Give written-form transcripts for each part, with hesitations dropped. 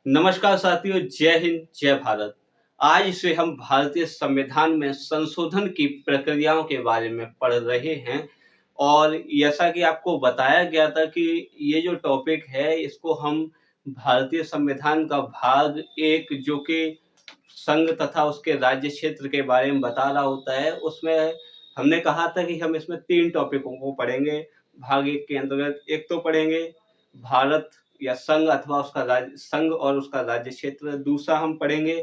नमस्कार साथियों, जय हिंद, जय भारत। आज से हम भारतीय संविधान में संशोधन की प्रक्रियाओं के बारे में पढ़ रहे हैं और जैसा कि आपको बताया गया था कि ये जो टॉपिक है, इसको हम भारतीय संविधान का भाग 1 जो कि संघ तथा उसके राज्य क्षेत्र के बारे में बता रहा होता है, उसमें हमने कहा था कि हम इसमें 3 टॉपिकों को पढ़ेंगे। भाग 1 के अंतर्गत एक तो पढ़ेंगे भारत या संघ अथवा उसका राज्य संघ और उसका राज्य क्षेत्र। दूसरा हम पढ़ेंगे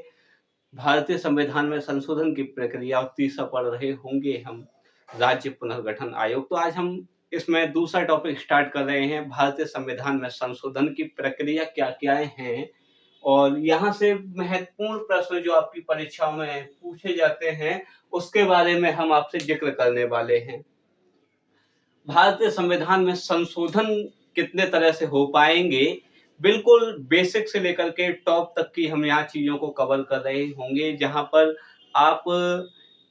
भारतीय संविधान में संशोधन की प्रक्रिया और तीसरा पढ़ रहे होंगे हम राज्य पुनर्गठन आयोग। तो आज हम इसमें दूसरा टॉपिक स्टार्ट कर रहे हैं, भारतीय संविधान में संशोधन की प्रक्रिया क्या-क्या हैं और यहाँ से महत्वपूर्ण प्रश्न जो आपकी परीक्षाओं में पूछे जाते हैं, उसके बारे में हम आपसे ज़िक्र करने वाले हैं। भारतीय संविधान में संशोधन कितने तरह से हो पाएँगे, बिल्कुल बेसिक से लेकर के टॉप तक की हम यहाँ चीज़ों को कवर कर रहे होंगे, जहाँ पर आप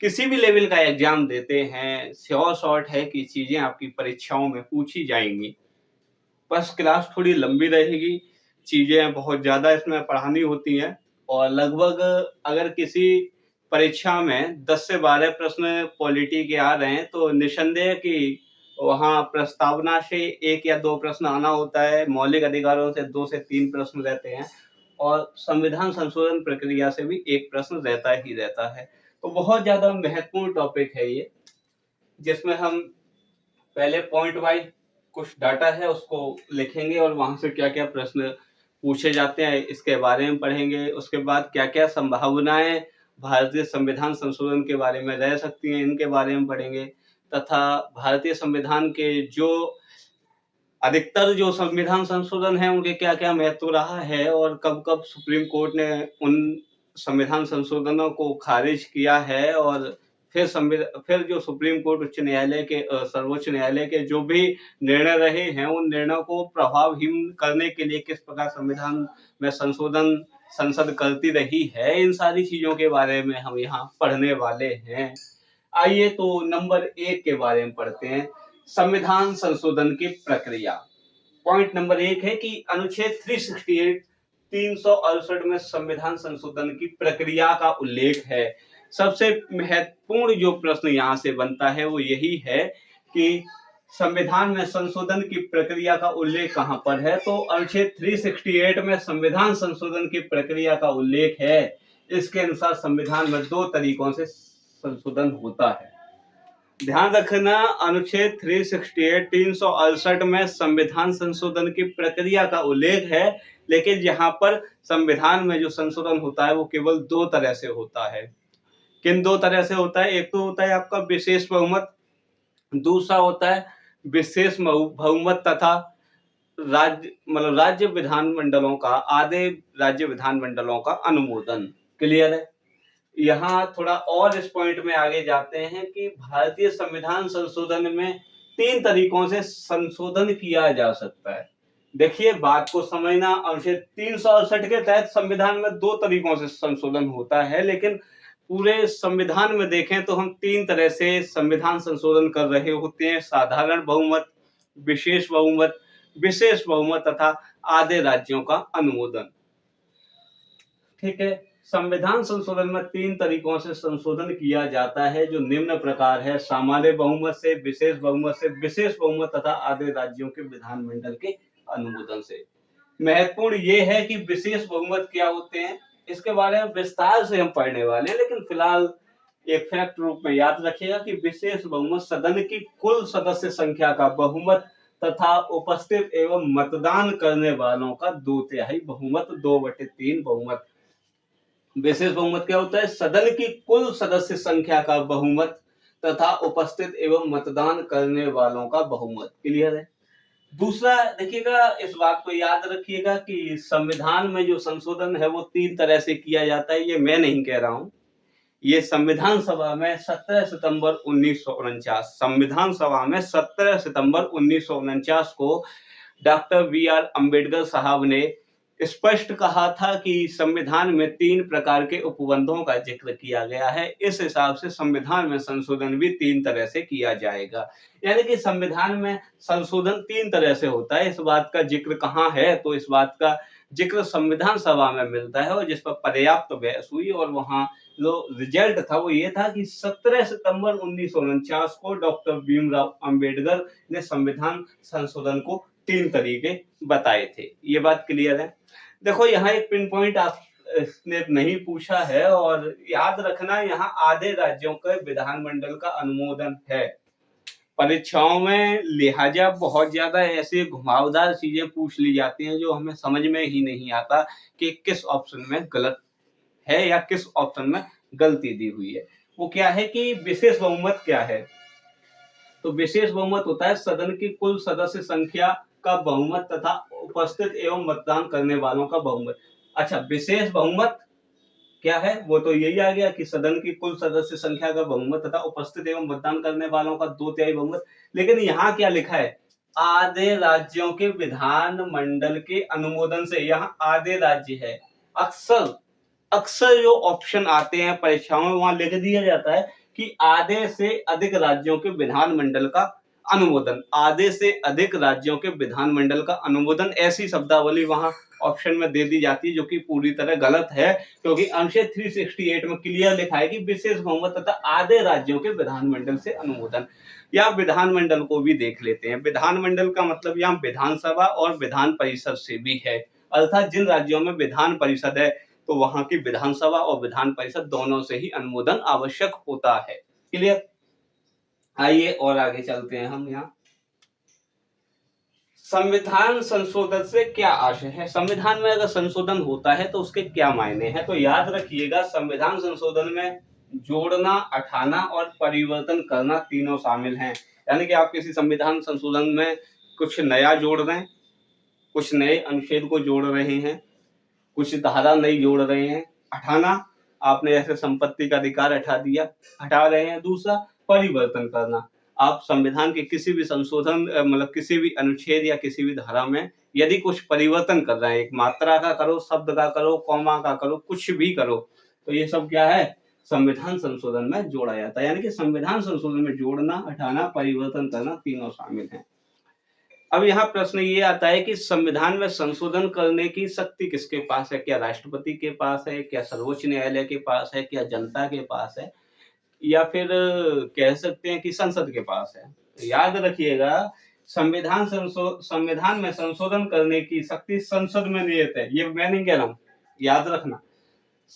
किसी भी लेवल का एग्ज़ाम देते हैं, श्योर शॉर्ट है कि चीज़ें आपकी परीक्षाओं में पूछी जाएँगी। बस क्लास थोड़ी लंबी रहेगी, चीज़ें बहुत ज़्यादा इसमें पढ़ानी होती हैं और लगभग अगर किसी परीक्षा में 10 से 12 प्रश्न पॉलिटी के आ रहे हैं, तो निस्संदेह कि वहाँ प्रस्तावना से 1 या 2 प्रश्न आना होता है, मौलिक अधिकारों से 2 से 3 प्रश्न रहते हैं और संविधान संशोधन प्रक्रिया से भी 1 प्रश्न रहता ही रहता है। तो बहुत ज़्यादा महत्वपूर्ण टॉपिक है ये, जिसमें हम पहले पॉइंट वाइज़ कुछ डाटा है उसको लिखेंगे और वहाँ से क्या-क्या प्रश्न पूछे जाते हैं इसके बारे में पढ़ेंगे। उसके बाद क्या-क्या संभावनाएँ भारतीय संविधान संशोधन के बारे में रह सकती हैं, इनके बारे में पढ़ेंगे तथा भारतीय संविधान के जो अधिकतर जो संविधान संशोधन हैं, उनके क्या-क्या महत्व रहा है और कब-कब सुप्रीम कोर्ट ने उन संविधान संशोधनों को खारिज किया है और फिर जो सुप्रीम कोर्ट उच्च न्यायालय के सर्वोच्च न्यायालय के जो भी निर्णय रहे हैं, उन निर्णयों को प्रभावहीन करने के लिए किस प्रकार संविधान में संशोधन संसद करती रही है, इन सारी चीज़ों के बारे में हम यहाँ पढ़ने वाले हैं। आइए तो नंबर 1 के बारे में पढ़ते हैं, संविधान संशोधन की प्रक्रिया। पॉइंट नंबर 1 है कि अनुच्छेद 368 368 में संविधान संशोधन की प्रक्रिया का उल्लेख है। सबसे महत्वपूर्ण जो प्रश्न यहाँ से बनता है वो यही है कि संविधान में संशोधन की प्रक्रिया का उल्लेख कहाँ पर है? तो अनुच्छेद 368 में संविधान संशोधन की प्रक्रिया का उल्लेख है। इसके अनुसार संविधान में 2 तरीकों से संशोधन होता है। ध्यान रखना, अनुच्छेद 368 368 में संविधान संशोधन की प्रक्रिया का उल्लेख है, लेकिन यहाँ पर संविधान में जो संशोधन होता है वो केवल 2 तरह से होता है। किन 2 तरह से होता है? एक तो होता है आपका विशेष बहुमत, दूसरा होता है विशेष बहुमत तथा राज्य विधानमंडलों का आधे राज्य विधानमंडलों का अनुमोदन। क्लियर है? यहाँ थोड़ा और इस पॉइंट में आगे जाते हैं कि भारतीय संविधान संशोधन में 3 तरीकों से संशोधन किया जा सकता है। देखिए बात को समझना, अनुच्छेद 368 के तहत संविधान में 2 तरीकों से संशोधन होता है, लेकिन पूरे संविधान में देखें तो हम 3 तरह से संविधान संशोधन कर रहे होते हैं, साधारण बहुमत, विशेष बहुमत तथा आधे राज्यों का अनुमोदन। ठीक है, संविधान संशोधन में 3 तरीकों से संशोधन किया जाता है जो निम्न प्रकार है, सामान्य बहुमत से, विशेष बहुमत तथा आधे राज्यों के विधानमंडल के अनुमोदन से। महत्वपूर्ण ये है कि विशेष बहुमत क्या होते हैं, इसके बारे में विस्तार से हम पढ़ने वाले हैं, लेकिन फिलहाल एक फैक्ट रूप में याद रखिएगा कि विशेष बहुमत सदन की कुल सदस्य संख्या का बहुमत तथा उपस्थित एवं मतदान करने वालों का 2/3 बहुमत, 2/3 बहुमत। विशेष बहुमत क्या होता है? सदन की कुल सदस्य संख्या का बहुमत तथा उपस्थित एवं मतदान करने वालों का बहुमत। क्लियर है? दूसरा देखिएगा, इस बात को याद रखिएगा कि संविधान में जो संशोधन है वो 3 तरह से किया जाता है, ये मैं नहीं कह रहा हूँ। ये संविधान सभा में 17 सितंबर 1949 संविधान सभा में 17 सितंबर 1949 को डॉक्टर बी आर अम्बेडकर साहब ने स्पष्ट कहा था कि संविधान में 3 प्रकार के उपबंधों का जिक्र किया गया है। इस हिसाब से संविधान में संशोधन भी 3 तरह से किया जाएगा। यानी कि संविधान में संशोधन 3 तरह से होता है। इस बात का जिक्र कहाँ है? तो इस बात का जिक्र संविधान सभा में मिलता है और जिस पर पर्याप्त बहस हुई और वहाँ जो रिजल्ट था वो ये था कि 17 सितंबर 1949 को डॉक्टर भीमराव अंबेडकर ने संविधान संशोधन को 3 तरीके बताए थे। ये बात क्लियर है? देखो यहाँ एक पिन पॉइंट आप ने नहीं पूछा है और याद रखना, यहाँ आधे राज्यों के विधानमंडल का अनुमोदन है। परीक्षाओं में लिहाजा बहुत ज्यादा ऐसे घुमावदार चीजें पूछ ली जाती हैं जो हमें समझ में ही नहीं आता कि किस ऑप्शन में गलत है या किस ऑप्शन में गलती दी हुई है। वो क्या है कि विशेष बहुमत क्या है? तो विशेष बहुमत होता है सदन की कुल सदस्य संख्या का बहुमत तथा उपस्थित एवं मतदान करने वालों का बहुमत। अच्छा, विशेष बहुमत क्या है? वो तो यही आ गया कि सदन की कुल सदस्य संख्या का बहुमत तथा उपस्थित एवं मतदान करने वालों का 2/3 बहुमत। लेकिन यहाँ क्या लिखा है? आधे राज्यों के विधानमंडल के अनुमोदन से। यहाँ आधे राज्य है। अक्सर अक्सर जो ऑप्शन आते हैं परीक्षाओं में वहां लिख दिया जाता है कि आधे से अधिक राज्यों के विधानमंडल का अनुमोदन। आधे से अधिक राज्यों के विधानमंडल का अनुमोदन, ऐसी शब्दावली वहां ऑप्शन में दे दी जाती है जो कि पूरी तरह गलत है, क्योंकि अनुच्छेद 368 में क्लियर लिखा है कि विशेष बहुमत तथा आधे राज्यों के विधानमंडल से अनुमोदन। या विधानमंडल को भी देख लेते हैं। विधानमंडल का मतलब यहाँ विधानसभा और विधान परिषद से भी है, अर्थात जिन राज्यों में विधान परिषद है तो वहां की विधानसभा और विधान परिषद दोनों से ही अनुमोदन आवश्यक होता है। क्लियर? आइए और आगे चलते हैं हम। यहाँ संविधान संशोधन से क्या आशय है? संविधान में अगर संशोधन होता है तो उसके क्या मायने हैं? तो याद रखिएगा, संविधान संशोधन में जोड़ना, हटाना और परिवर्तन करना तीनों शामिल हैं। यानी कि आप किसी संविधान संशोधन में कुछ नया जोड़ रहे हैं, कुछ नए अनुच्छेद को जोड़ रहे हैं, कुछ धारा नहीं जोड़ रहे हैं। हटाना, आपने ऐसे संपत्ति का अधिकार हटा दिया, हटा रहे हैं। दूसरा, परिवर्तन करना, आप संविधान के किसी भी संशोधन मतलब किसी भी अनुच्छेद या किसी भी धारा में यदि कुछ परिवर्तन कर रहे हैं, एक मात्रा का करो, शब्द का करो, कॉमा का करो, कुछ भी करो, तो ये सब क्या है? संविधान संशोधन में जोड़ा जाता है। यानी कि संविधान संशोधन में जोड़ना, हटाना, परिवर्तन करना तीनों शामिल हैं। अब यहाँ प्रश्न ये आता है कि संविधान में संशोधन करने की शक्ति किसके पास है? क्या राष्ट्रपति के पास है, क्या सर्वोच्च न्यायालय के पास है, क्या जनता के पास है, या फिर कह सकते हैं कि संसद के पास है? तो याद रखिएगा, संविधान में संशोधन करने की शक्ति संसद में निहित है। ये मैं नहीं कह रहा हूँ, याद रखना,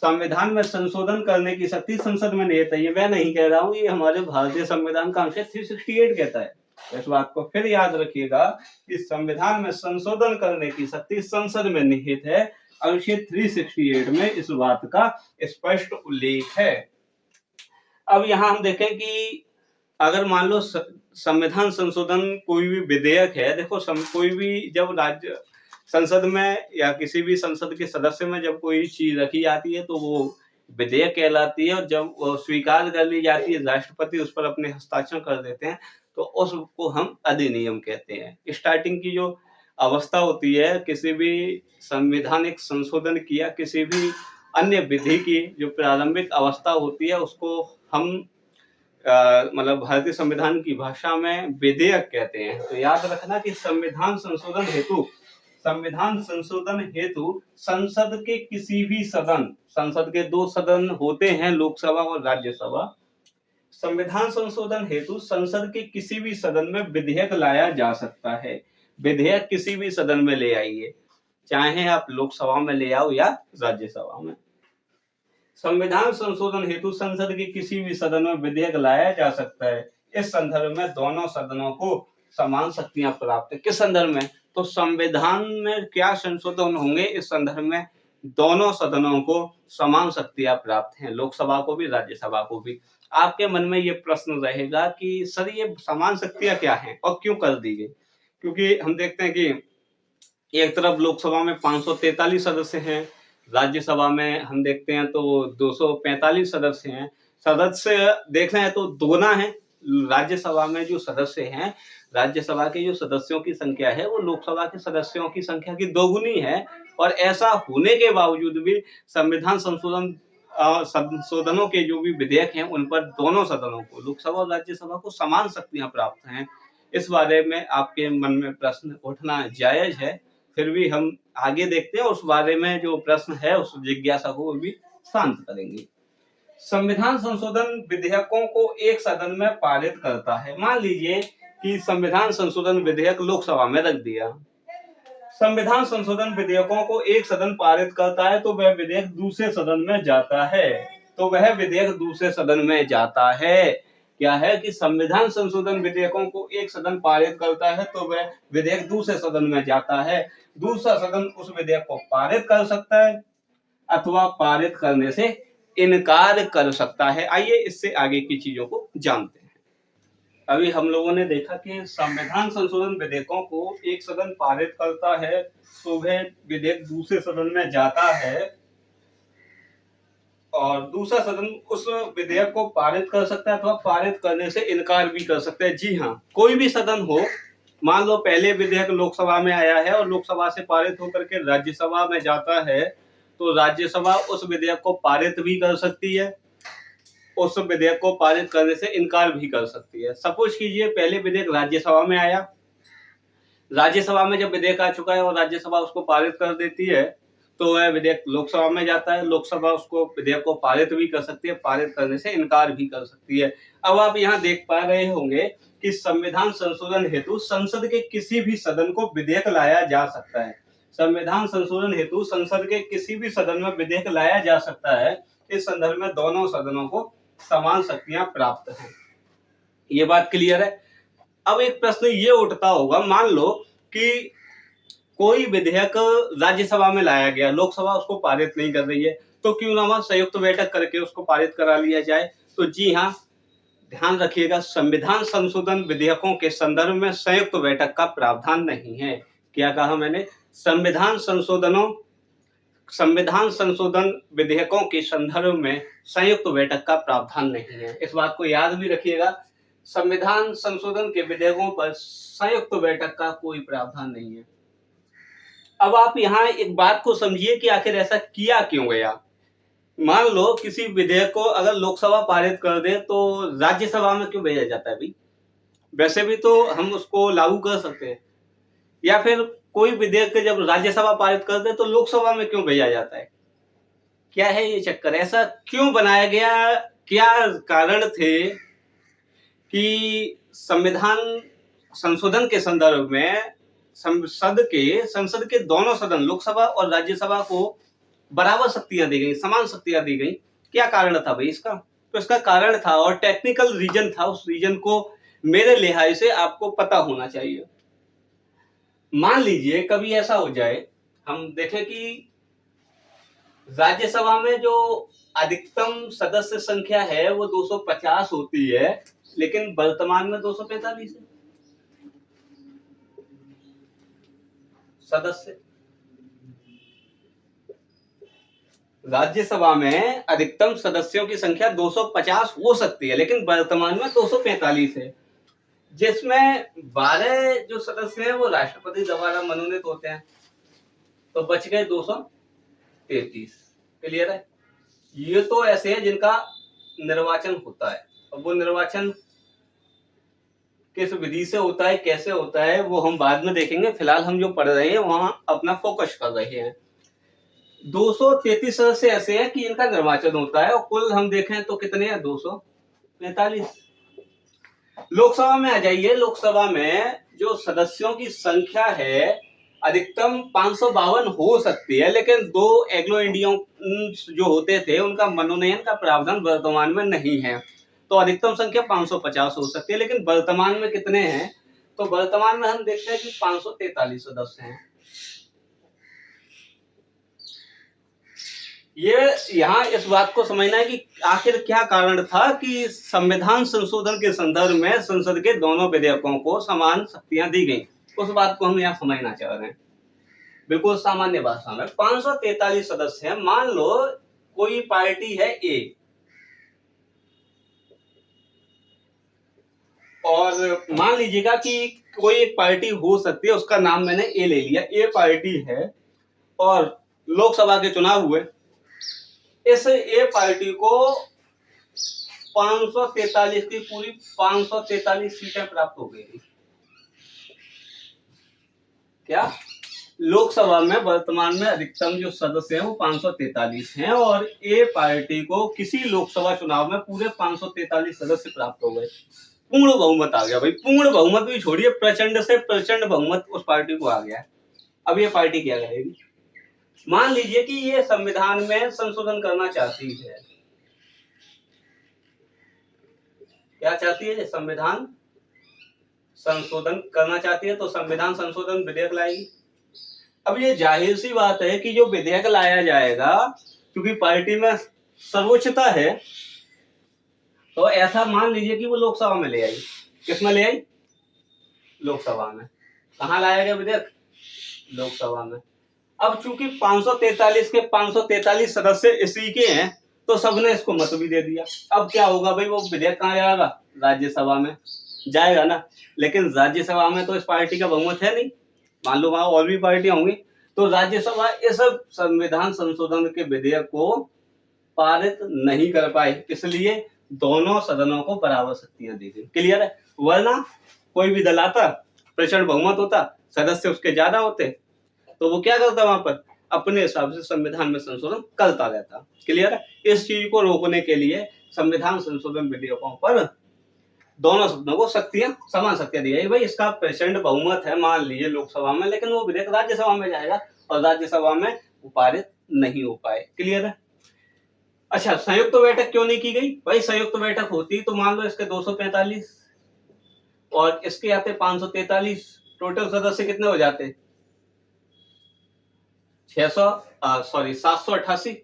संविधान में संशोधन करने की शक्ति संसद में निहित है। ये मैं नहीं कह रहा हूँ, ये हमारे भारतीय संविधान का अनुच्छेद 368 कहता है। इस बात को फिर याद रखिएगा कि संविधान में संशोधन करने की शक्ति संसद में निहित है। अनुच्छेद 368 में इस बात का स्पष्ट उल्लेख है। अब यहाँ हम देखें कि अगर मान लो संविधान संशोधन कोई भी विधेयक है, देखो कोई भी जब राज्य संसद में या किसी भी संसद के सदस्य में जब कोई चीज रखी जाती है तो वो विधेयक कहलाती है, और जब वो स्वीकार कर ली जाती है, राष्ट्रपति उस पर अपने हस्ताक्षर कर देते हैं, तो उसको हम अधिनियम कहते हैं। स्टार्टिंग की जो अवस्था होती है, किसी भी संवैधानिक संशोधन की या किसी भी अन्य विधि की जो प्रारंभिक अवस्था होती है, उसको हम मतलब भारतीय संविधान की भाषा में विधेयक कहते हैं। तो याद रखना कि संविधान संशोधन हेतु संसद के किसी भी सदन, संसद के 2 सदन होते हैं, लोकसभा और राज्यसभा। संविधान संशोधन हेतु संसद के किसी भी सदन में विधेयक लाया जा सकता है। विधेयक किसी भी सदन में ले आइए, चाहे आप लोकसभा में ले आओ या राज्यसभा में। संविधान संशोधन हेतु संसद के किसी भी सदन में विधेयक लाया जा सकता है। इस संदर्भ में दोनों सदनों को समान शक्तियां प्राप्त है। किस संदर्भ में? तो संविधान में क्या संशोधन होंगे, इस संदर्भ में दोनों सदनों को समान शक्तियां प्राप्त हैं, लोकसभा को भी, राज्यसभा को भी। आपके मन में ये प्रश्न रहेगा कि सर ये समान शक्तियां क्या हैं और क्यों कर दी गई? क्योंकि हम देखते हैं कि एक तरफ लोकसभा में 543 सदस्य हैं, राज्यसभा में हम देखते हैं तो 245 सदस्य हैं। सदस्य देखना है तो दोगुना है। राज्यसभा में जो सदस्य हैं, राज्यसभा के जो सदस्यों की संख्या है वो लोकसभा के सदस्यों की संख्या की दोगुनी है। और ऐसा होने के बावजूद भी संविधान संशोधनों के जो भी विधेयक हैं उन पर दोनों सदनों को, लोकसभा और राज्यसभा को, समान शक्तियां प्राप्त हैं। इस बारे में आपके मन में प्रश्न उठना जायज है, फिर भी हम आगे देखते हैं, उस बारे में जो प्रश्न है उस जिज्ञासा को भी शांत करेंगे। संविधान संशोधन विधेयकों को एक सदन में पारित करता है। मान लीजिए कि संविधान संशोधन विधेयक लोकसभा में रख दिया, संविधान संशोधन विधेयकों को एक सदन पारित करता है तो वह विधेयक दूसरे सदन में जाता है, क्या है कि संविधान संशोधन विधेयकों को एक सदन पारित करता है तो वह विधेयक दूसरे सदन में जाता है। दूसरा सदन उस विधेयक को पारित कर सकता है अथवा पारित करने से इनकार कर सकता है। आइए इससे आगे की चीजों को जानते हैं। अभी हम लोगों ने देखा कि संविधान संशोधन विधेयकों को एक सदन पारित करता है तो वह विधेयक दूसरे सदन में जाता है और दूसरा सदन उस विधेयक को पारित कर सकता है अथवा पारित करने से इनकार भी कर सकता है। जी हाँ, कोई भी सदन हो, मान लो पहले विधेयक लोकसभा में आया है और लोकसभा से पारित होकर के राज्यसभा में जाता है तो राज्यसभा उस विधेयक को पारित भी कर सकती है, उस विधेयक को पारित करने से इनकार भी कर सकती है। सपोज कीजिए पहले विधेयक राज्यसभा में आया, राज्यसभा में जब विधेयक आ चुका है और राज्यसभा उसको पारित कर देती है तो वह विधेयक लोकसभा में जाता है, लोकसभा उसको विधेयक को पारित भी कर सकती है, पारित करने से इनकार भी कर सकती है। अब आप यहाँ देख पा रहे होंगे कि संविधान संशोधन हेतु संसद के किसी भी सदन को विधेयक लाया जा सकता है। संविधान संशोधन हेतु संसद के किसी भी सदन में विधेयक लाया जा सकता है। इस संदर्भ में दोनों सदनों को समान शक्तियां प्राप्त हैं। ये बात क्लियर है। अब एक प्रश्न ये उठता होगा, मान लो कि कोई विधेयक राज्यसभा में लाया गया, लोकसभा उसको पारित नहीं कर रही है, तो क्यों ना वहां संयुक्त बैठक करके उसको पारित करा लिया जाए। तो जी हाँ, ध्यान रखिएगा, संविधान संशोधन विधेयकों के संदर्भ में संयुक्त बैठक का प्रावधान नहीं है। क्या कहा मैंने? संविधान संशोधन विधेयकों के संदर्भ में संयुक्त बैठक का प्रावधान नहीं है। इस बात को याद भी रखिएगा, संविधान संशोधन के विधेयकों पर संयुक्त बैठक का कोई प्रावधान नहीं है। अब आप यहाँ एक बात को समझिए कि आखिर ऐसा किया क्यों गया। मान लो किसी विधेयक को अगर लोकसभा पारित कर दे तो राज्यसभा में क्यों भेजा जाता है भाई? वैसे भी तो हम उसको लागू कर सकते हैं। या फिर कोई विधेयक जब राज्यसभा पारित कर दे तो लोकसभा में क्यों भेजा जाता है? क्या है ये चक्कर? ऐसा क्यों बनाया गया? क्या कारण थे कि संविधान संशोधन के संदर्भ में संसद के दोनों सदन, लोकसभा और राज्यसभा को बराबर शक्तियां दी गई, समान शक्तियां दी गई? क्या कारण था भाई इसका? तो इसका कारण था और टेक्निकल रीजन था, उस रीजन को मेरे लिहाज से आपको पता होना चाहिए। मान लीजिए कभी ऐसा हो जाए, हम देखें कि राज्यसभा में जो अधिकतम सदस्य संख्या है वो 250 होती है, लेकिन वर्तमान में 245 है सदस्य। राज्यसभा में अधिकतम सदस्यों की संख्या 250 हो सकती है, लेकिन वर्तमान में 245 है, जिसमें 12 जो सदस्य हैं वो राष्ट्रपति द्वारा मनोनीत होते हैं, तो बच गए 233। क्लियर है? ये तो ऐसे हैं जिनका निर्वाचन होता है। अब वो निर्वाचन किस विधि से होता है, कैसे होता है, वो हम बाद में देखेंगे। फिलहाल हम जो पढ़ रहे हैं वहां अपना फोकस कर रहे हैं। 233 सदस्य ऐसे हैं कि इनका निर्वाचन होता है और कुल हम देखें तो कितने हैं? 245। लोकसभा में आ जाइए, लोकसभा में जो सदस्यों की संख्या है अधिकतम 552 हो सकती है, लेकिन 2 एंग्लो इंडियन जो होते थे उनका मनोनयन का प्रावधान वर्तमान में नहीं है, तो अधिकतम संख्या 550 हो सकती है। लेकिन वर्तमान में कितने हैं? तो वर्तमान में हम देखते हैं कि 543 सदस्य हैं। ये यहाँ इस बात को समझना है कि आखिर क्या कारण था कि संविधान संशोधन के संदर्भ में संसद के दोनों विधेयकों को समान शक्तियां दी गई। उस बात को हम यहाँ समझना चाह रहे हैं, बिल्कुल सामान्य भाषा में। 543 सदस्य हैं। मान लो कोई पार्टी है ए और मान लीजिएगा कि कोई एक पार्टी हो सकती है, उसका नाम मैंने ए ले लिया, ए पार्टी है और लोकसभा के चुनाव हुए, इस ए पार्टी को 543 की पूरी 543 सीटें प्राप्त हो गई थी। क्या लोकसभा में वर्तमान में अधिकतम जो सदस्य हैं वो 543 हैं और ए पार्टी को किसी लोकसभा चुनाव में पूरे 543 सदस्य प्राप्त हो गए। पूर्ण बहुमत आ गया भाई। पूर्ण बहुमत भी छोड़िए, प्रचंड से प्रचंड बहुमत उस पार्टी को आ गया है। अब ये पार्टी क्या करेगी? मान लीजिए कि ये संविधान में संशोधन करना चाहती है। क्या चाहती है? संविधान संशोधन करना चाहती है तो संविधान संशोधन विधेयक लाएगी। अब ये जाहिर सी बात है कि जो विधेयक लाया जाएगा, क्योंकि पार्टी में सर्वोच्चता है, तो ऐसा मान लीजिए कि वो लोकसभा में ले आई। किसमें ले आई? लोकसभा में। कहाँ लाया गया विधेयक? लोकसभा में। अब चूंकि 543 के 543 सदस्य इसी के हैं, तो सबने इसको मत भी दे दिया। अब क्या होगा भाई? वो विधेयक कहाँ जाएगा? राज्यसभा में जाएगा ना। लेकिन राज्यसभा में तो इस पार्टी का बहुमत है नहीं। मान लो वहां और भी पार्टियां होंगी, तो राज्यसभा इस संविधान संशोधन के विधेयक को पारित नहीं कर पाए, इसलिए दोनों सदनों को बराबर शक्तियां दी गई। क्लियर है? वरना कोई भी दल आता, प्रचंड बहुमत होता, सदस्य उसके ज्यादा होते, तो वो क्या करता? वहां पर अपने हिसाब से संविधान में संशोधन करता रहता। क्लियर है? इस चीज को रोकने के लिए संविधान संशोधन विधेयकों पर दोनों सदनों को शक्तियां, समान शक्तियां दी गई। भाई इसका प्रचंड बहुमत है मान लीजिए लोकसभा में, लेकिन वो विधेयक राज्यसभा में जाएगा और राज्यसभा में वो पारित नहीं हो पाए। क्लियर है? अच्छा, संयुक्त बैठक क्यों नहीं की गई? भाई संयुक्त बैठक होती तो मान लो इसके 245 और इसके आते 543, टोटल सदस्य कितने हो जाते? 788।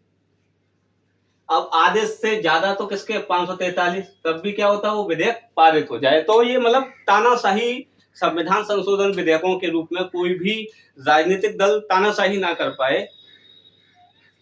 अब आधे से ज्यादा तो किसके? 543। तब भी क्या होता? वो विधेयक पारित हो जाए। तो ये मतलब तानाशाही संविधान संशोधन विधेयकों के रूप में कोई भी राजनीतिक दल तानाशाही ना कर पाए,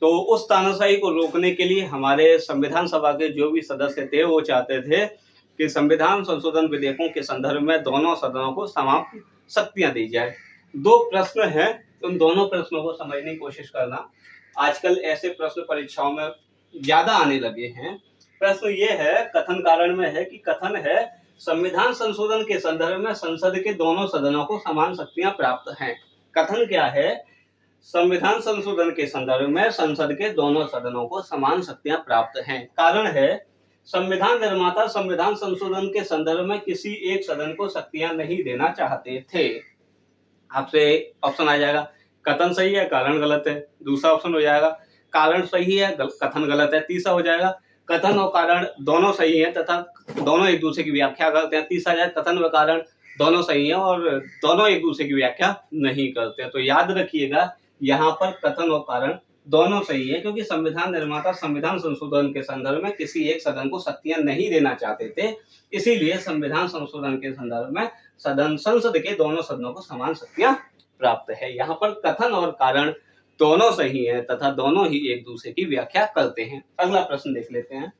तो उस तानाशाही को रोकने के लिए हमारे संविधान सभा के जो भी सदस्य थे वो चाहते थे कि संविधान संशोधन विधेयकों के संदर्भ में दोनों सदनों को समान शक्तियां दी जाए। दो प्रश्न हैं, उन दोनों प्रश्नों को समझने की कोशिश करना। आजकल ऐसे प्रश्न परीक्षाओं में ज्यादा आने लगे हैं। प्रश्न ये है, कथन कारण में है कि कथन है संविधान संशोधन के संदर्भ में संसद के दोनों सदनों को समान शक्तियां प्राप्त हैं। कथन क्या है? संविधान संशोधन के संदर्भ में संसद के दोनों सदनों को समान शक्तियां प्राप्त हैं। कारण है संविधान निर्माता संविधान संशोधन के संदर्भ में किसी एक सदन को शक्तियां नहीं देना चाहते थे। आपसे ऑप्शन आ जाएगा कथन सही है, कारण गलत है। दूसरा ऑप्शन हो जाएगा कारण सही है, कथन गलत है। तीसरा हो जाएगा कथन और कारण दोनों सही है तथा दोनों एक दूसरे की व्याख्या करते हैं। तीसरा जाएगा कथन व कारण दोनों सही है और दोनों एक दूसरे की व्याख्या नहीं करते हैं। तो याद रखिएगा, यहाँ पर कथन और कारण दोनों सही है, क्योंकि संविधान निर्माता संविधान संशोधन के संदर्भ में किसी एक सदन को शक्तियां नहीं देना चाहते थे, इसीलिए संविधान संशोधन के संदर्भ में संसद के दोनों सदनों को समान शक्तियां प्राप्त है। यहाँ पर कथन और कारण दोनों सही है तथा दोनों ही एक दूसरे की व्याख्या करते हैं। अगला प्रश्न देख लेते हैं।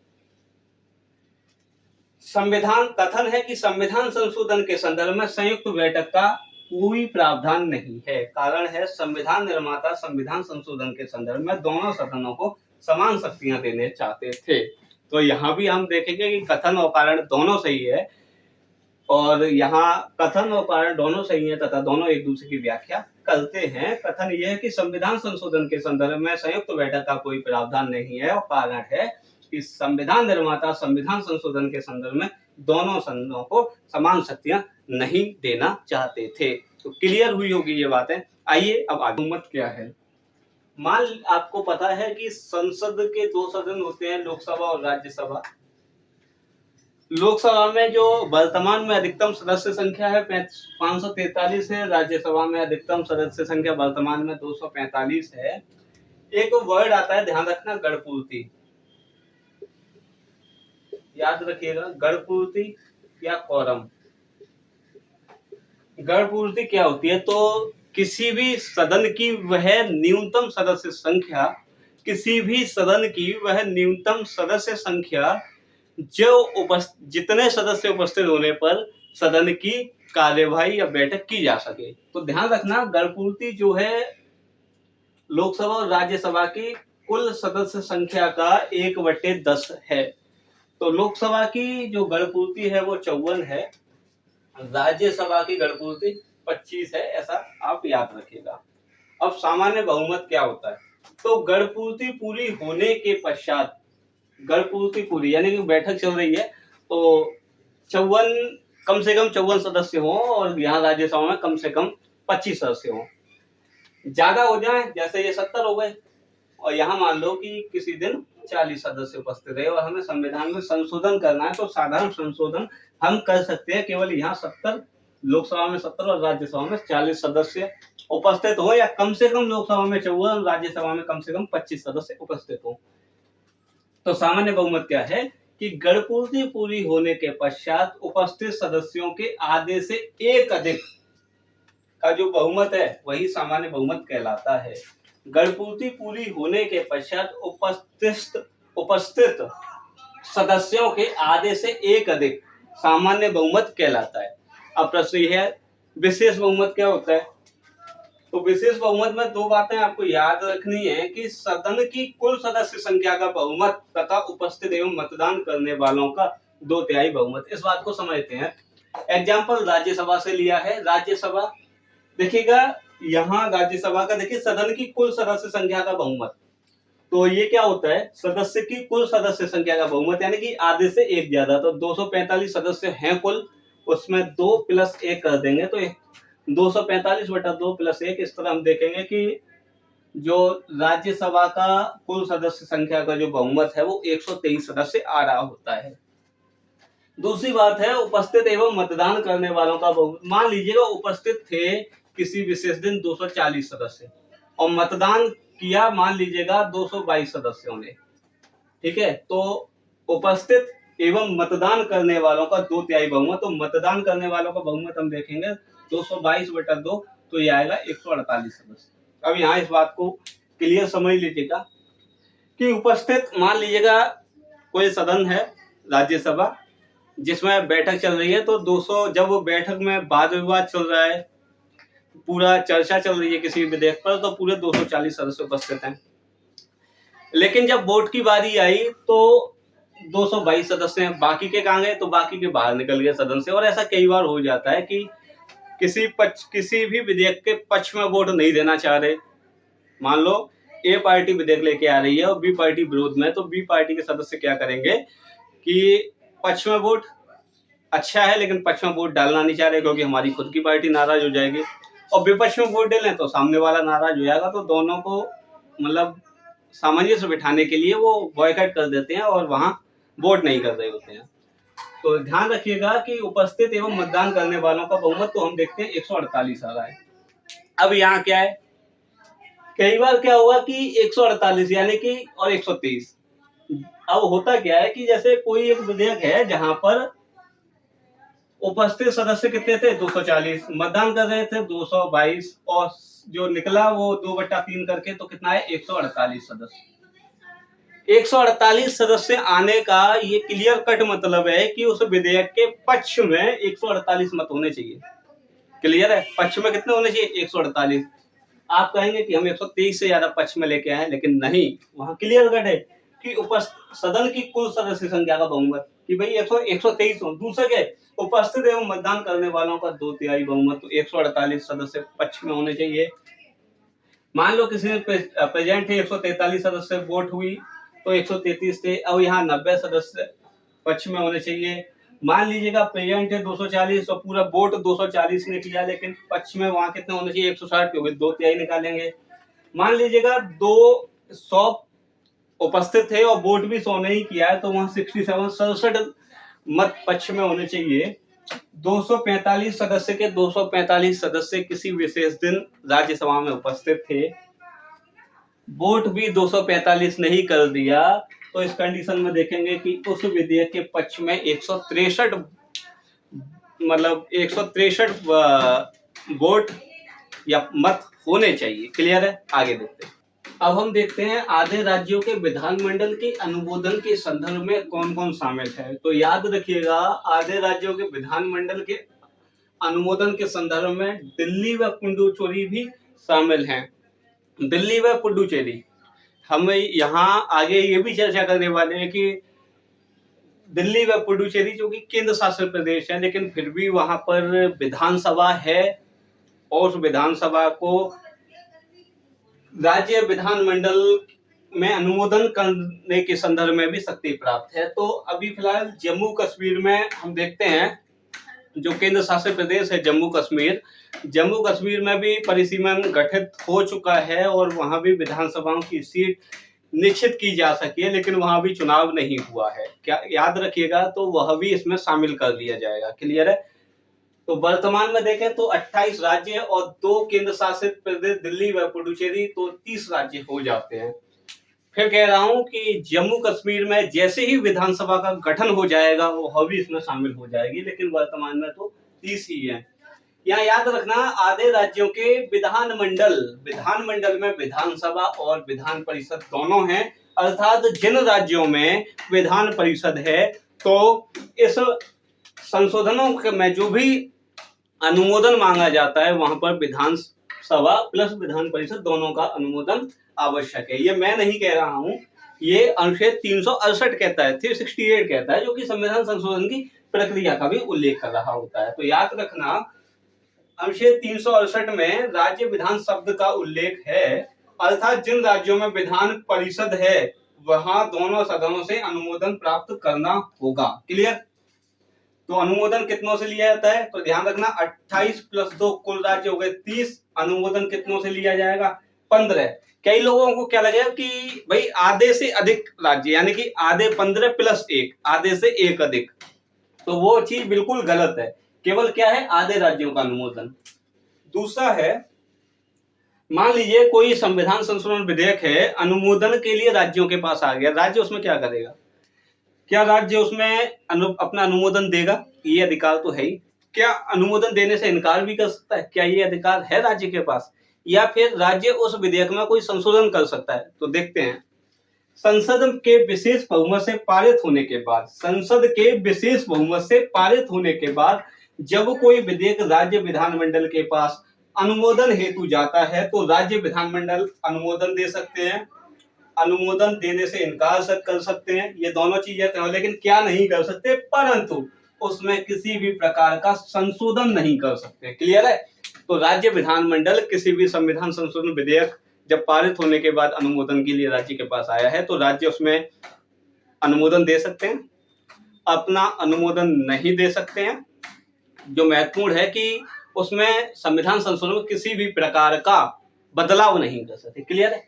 संविधान कथन है कि संविधान संशोधन के संदर्भ में संयुक्त बैठक का कोई प्रावधान नहीं है। कारण है संविधान निर्माता संविधान संशोधन के संदर्भ में दोनों सदनों को समान शक्तियां देने चाहते थे। तो यहाँ भी हम देखेंगे कि कथन और कारण दोनों सही है और यहाँ कथन और कारण दोनों सही है तथा दोनों एक दूसरे की व्याख्या करते हैं। कथन यह है कि संविधान संशोधन के संदर्भ में संयुक्त बैठक का कोई प्रावधान नहीं है और कारण है कि संविधान निर्माता संविधान संशोधन के संदर्भ में दोनों सदनों को समान शक्तियां नहीं देना चाहते थे। तो क्लियर हुई होगी ये बातें। आइए अब आगे बहुमत क्या है। मान आपको पता है कि संसद के दो सदन होते हैं, लोकसभा और राज्यसभा। लोकसभा में जो वर्तमान में अधिकतम सदस्य संख्या है 543 है, राज्यसभा में अधिकतम सदस्य संख्या वर्तमान में 245 है। एक वर्ड आता है, ध्यान रखना, गणपूर्ति। याद रखिएगा, गणपूर्ति या कोरम। गणपूर्ति क्या होती है? तो किसी भी सदन की वह न्यूनतम सदस्य संख्या, किसी भी सदन की वह न्यूनतम सदस्य संख्या जो जितने सदस्य उपस्थित होने पर सदन की कार्यवाही या बैठक की जा सके। तो ध्यान रखना, गणपूर्ति जो है लोकसभा और राज्यसभा की कुल सदस्य संख्या का 1/10 है। तो लोकसभा की जो गणपूर्ति है वो 54 है, राज्यसभा की गणपूर्ति 25 है, ऐसा आप याद रखिएगा। अब सामान्य बहुमत क्या होता है? तो गणपूर्ति पूरी होने के पश्चात, गणपूर्ति पूरी यानी कि बैठक चल रही है तो 54, कम से कम 54 सदस्य हो और यहाँ राज्यसभा में कम से कम 25 सदस्य हो। ज्यादा हो जाए, जैसे ये 70 हो गए, और यहाँ मान लो कि किसी दिन 40 सदस्य उपस्थित रहे और हमें संविधान में संशोधन करना है, तो साधारण संशोधन हम कर सकते हैं। केवल यहाँ 70, लोकसभा में 70 और राज्यसभा में 40 सदस्य उपस्थित हो, या कम से कम लोकसभा में 54 और राज्यसभा में कम से कम 25 सदस्य उपस्थित हो। तो सामान्य बहुमत क्या है कि गणपूर्ति पूरी होने के पश्चात उपस्थित सदस्यों के आधे से एक अधिक का जो बहुमत है वही सामान्य बहुमत कहलाता है। गणपूर्ति पूरी होने के पश्चात उपस्थित सदस्यों के आधे से एक अधिक सामान्य बहुमत कहलाता है। अब प्रश्न यह है, विशेष बहुमत क्या होता है? तो विशेष बहुमत में दो बातें आपको याद रखनी है कि सदन की कुल सदस्य संख्या का बहुमत तथा उपस्थित एवं मतदान करने वालों का 2/3 बहुमत। इस बात को समझते हैं। एग्जाम्पल राज्यसभा से लिया है। राज्यसभा देखिएगा, यहाँ राज्यसभा का देखिए सदन की कुल सदस्य संख्या का बहुमत, तो ये क्या होता है? सदस्य की कुल सदस्य संख्या का बहुमत यानी कि आधे से एक ज्यादा। तो 245 सदस्य हैं कुल, उसमें 2 + 1 कर देंगे तो 245/2 + 1। इस तरह हम देखेंगे कि जो राज्यसभा का कुल सदस्य संख्या का जो बहुमत है वो 123 सदस्य आ रहा होता है। दूसरी बात है उपस्थित एवं मतदान करने वालों का बहुमत। मान लीजिएगा उपस्थित थे किसी विशेष दिन 240 सदस्य और मतदान किया मान लीजिएगा 222 सदस्यों ने, ठीक है, तो उपस्थित एवं मतदान करने वालों का 2/3 बहुमत। तो मतदान करने वालों का बहुमत हम देखेंगे 222/2, तो ये आएगा 148 सदस्य। अब यहाँ इस बात को क्लियर समझ लीजिएगा कि उपस्थित, मान लीजिएगा कोई सदन है राज्यसभा जिसमें बैठक चल रही है, तो 200, जब वो बैठक में वाद विवाद चल रहा है, पूरा चर्चा चल रही है किसी विधेयक पर, तो पूरे 240 सदस्य उपस्थित हैं। लेकिन जब वोट की बारी आई तो 222 सदस्य हैं, बाकी के कहाँ गए? तो बाकी के बाहर निकल गए सदन से। और ऐसा कई बार हो जाता है कि किसी भी विधेयक के पक्ष में वोट नहीं देना चाह रहे। मान लो ए पार्टी विधेयक लेके आ रही है और बी पार्टी विरोध में, तो बी पार्टी के सदस्य क्या करेंगे कि पक्ष में वोट अच्छा है लेकिन पक्ष में वोट डालना नहीं चाह रहे क्योंकि हमारी खुद की पार्टी नाराज हो जाएगी, और विपक्ष में वोट डालें तो सामने वाला नाराज हो जाएगा। तो दोनों को मतलब सामंजस्य बिठाने के लिए वो बॉयकॉट कर देते हैं और वहां वोट नहीं कर रहे होते हैं। तो ध्यान रखिएगा कि उपस्थित एवं मतदान करने वालों का बहुमत तो हम देखते हैं 148 आ रहा है। अब यहाँ क्या है, कई बार क्या हुआ कि 148 यानी कि और 123। अब होता क्या है कि जैसे कोई एक विधेयक है जहां पर उपस्थित सदस्य कितने थे? 240, मतदान कर रहे थे 222, और जो निकला वो 2/3 करके, तो कितना है? 148 सदस्य। 148 सदस्य आने का ये क्लियर कट मतलब है कि उस विधेयक के पक्ष में 148 मत होने चाहिए। क्लियर है? पक्ष में कितने होने चाहिए? 148। आप कहेंगे कि हम 123 से ज्यादा पक्ष में लेके आए, लेकिन नहीं, वहां क्लियर कट है कि सदन की कुल सदस्य संख्या का बहुमत कि भाई 123 हो। दूसरा क्या है? उपस्थित एवं मतदान करने वालों का 2/3 बहुमत, तो 148 सदस्य पक्ष में होने चाहिए। मान लो किसी ने प्रेजेंट है 143 सदस्य, वोट हुई तो 133 थे। अब यहाँ 90 सदस्य पक्ष में होने चाहिए। मान लीजिएगा प्रेजेंट है 240 और पूरा वोट 240 ने किया, लेकिन पक्ष में वहां कितने होने चाहिए? 160 के हुए, 2/3 निकालेंगे। मान लीजिएगा 200 उपस्थित थे और वोट भी 100 नहीं किया है, तो वहां 67 मत पक्ष में होने चाहिए। 245 सदस्य के 245 सदस्य किसी विशेष दिन राज्यसभा में उपस्थित थे, वोट भी 245 नहीं कर दिया, तो इस कंडीशन में देखेंगे कि उस विधेयक के पक्ष में 163 मतलब 163 वोट या मत होने चाहिए। क्लियर है? आगे देखते हैं। अब हम देखते हैं आधे राज्यों के विधानमंडल के अनुमोदन के संदर्भ में कौन कौन शामिल है। तो याद रखिएगा, आधे राज्यों के विधानमंडल के अनुमोदन के संदर्भ में दिल्ली व पुडुचेरी भी शामिल हैं। दिल्ली व पुडुचेरी, हम यहाँ आगे ये भी चर्चा करने वाले हैं कि दिल्ली व पुडुचेरी जो कि केंद्र शासित प्रदेश है, लेकिन फिर भी वहां पर विधानसभा है और उस विधानसभा को राज्य विधानमंडल में अनुमोदन करने के संदर्भ में भी शक्ति प्राप्त है। तो अभी फिलहाल जम्मू कश्मीर में हम देखते हैं, जो केंद्र शासित प्रदेश है जम्मू कश्मीर में भी परिसीमन गठित हो चुका है और वहां भी विधानसभाओं की सीट निश्चित की जा सकी है, लेकिन वहां भी चुनाव नहीं हुआ है। क्या याद रखिएगा, तो वह भी इसमें शामिल कर लिया जाएगा। क्लियर है? तो वर्तमान में देखें तो 28 राज्य और 2 केंद्र शासित प्रदेश दिल्ली व पुडुचेरी, तो 30 राज्य हो जाते हैं। फिर कह रहा हूं कि जम्मू कश्मीर में जैसे ही विधानसभा का गठन हो जाएगा वह भी इसमें शामिल हो जाएगी, लेकिन वर्तमान में तो 30 ही है। यहाँ याद रखना, आधे राज्यों के विधानमंडल में विधानसभा और विधान परिषद दोनों हैं, अर्थात जिन राज्यों में विधान परिषद है तो इस संशोधनों में जो भी अनुमोदन मांगा जाता है वहां पर विधानसभा प्लस विधान परिषद दोनों का अनुमोदन आवश्यक है। ये मैं नहीं कह रहा हूं, ये अनुच्छेद 368 कहता है, 368 कहता है, जो कि संविधान संशोधन की प्रक्रिया का भी उल्लेख कर रहा होता है। तो याद रखना, अनुच्छेद 368 में राज्य विधान शब्द का उल्लेख है, अर्थात जिन राज्यों में विधान परिषद है वहां दोनों सदनों से अनुमोदन प्राप्त करना होगा। क्लियर? तो अनुमोदन कितनों से लिया जाता है? तो ध्यान रखना, 28 प्लस 2 कुल राज्य हो गए 30। अनुमोदन कितनों से लिया जाएगा? 15। कई लोगों को क्या लगेगा कि भाई आधे से अधिक राज्य, यानी कि आधे 15 प्लस 1, आधे से 1 अधिक, तो वो चीज बिल्कुल गलत है। केवल क्या है? आधे राज्यों का अनुमोदन। दूसरा है, मान लीजिए कोई संविधान संशोधन विधेयक है, अनुमोदन के लिए राज्यों के पास आ गया, राज्य उसमें क्या करेगा? क्या राज्य उसमें अपना अनुमोदन देगा? ये अधिकार तो है ही। क्या अनुमोदन देने से इनकार भी कर सकता है? क्या ये अधिकार है राज्य के पास? या फिर राज्य उस विधेयक में कोई संशोधन कर सकता है? तो देखते हैं, संसद के विशेष बहुमत से पारित होने के बाद जब कोई विधेयक राज्य विधानमंडल के पास अनुमोदन हेतु जाता है तो राज्य विधानमंडल अनुमोदन दे सकते हैं, अनुमोदन देने से इनकार कर सकते हैं, ये दोनों चीजें, लेकिन क्या नहीं कर सकते? परंतु उसमें किसी भी प्रकार का संशोधन नहीं कर सकते। क्लियर है? तो राज्य विधानमंडल किसी भी संविधान संशोधन विधेयक जब पारित होने के बाद अनुमोदन के लिए राज्य के पास आया है तो राज्य उसमें अनुमोदन दे सकते हैं, अपना अनुमोदन नहीं दे सकते हैं। जो महत्वपूर्ण है कि उसमें संविधान संशोधन में किसी भी प्रकार का बदलाव नहीं कर सकते। क्लियर है?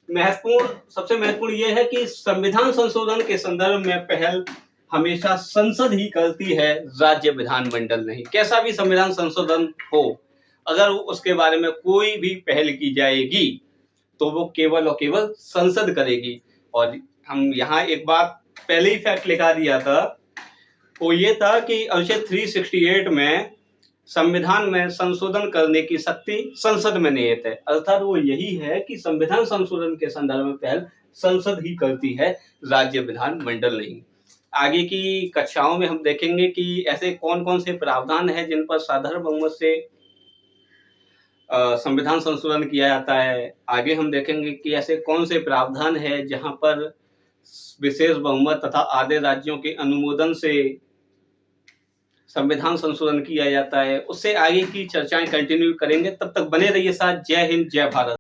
सबसे महत्वपूर्ण यह है कि संविधान संशोधन के संदर्भ में पहल हमेशा संसद ही करती है, राज्य विधानमंडल नहीं। कैसा भी संविधान संशोधन हो, अगर उसके बारे में कोई भी पहल की जाएगी तो वो केवल और केवल संसद करेगी। और हम यहाँ एक बात पहले ही फैक्ट लिखा दिया था, वो ये था कि अनुच्छेद 368 में संविधान में संशोधन करने की शक्ति संसद में निहित है, अर्थात वो यही है कि संविधान संशोधन के संदर्भ में पहल संसद ही करती है, राज्य विधानमंडल नहीं। आगे की कक्षाओं में हम देखेंगे कि ऐसे कौन कौन से प्रावधान हैं जिन पर साधारण बहुमत से संविधान संशोधन किया जाता है। आगे हम देखेंगे कि ऐसे कौन से प्रावधान है जहां पर विशेष बहुमत तथा आधे राज्यों के अनुमोदन से संविधान संशोधन किया जाता है। उससे आगे की चर्चाएं कंटिन्यू करेंगे। तब तक बने रहिए साथ। जय हिंद, जय भारत।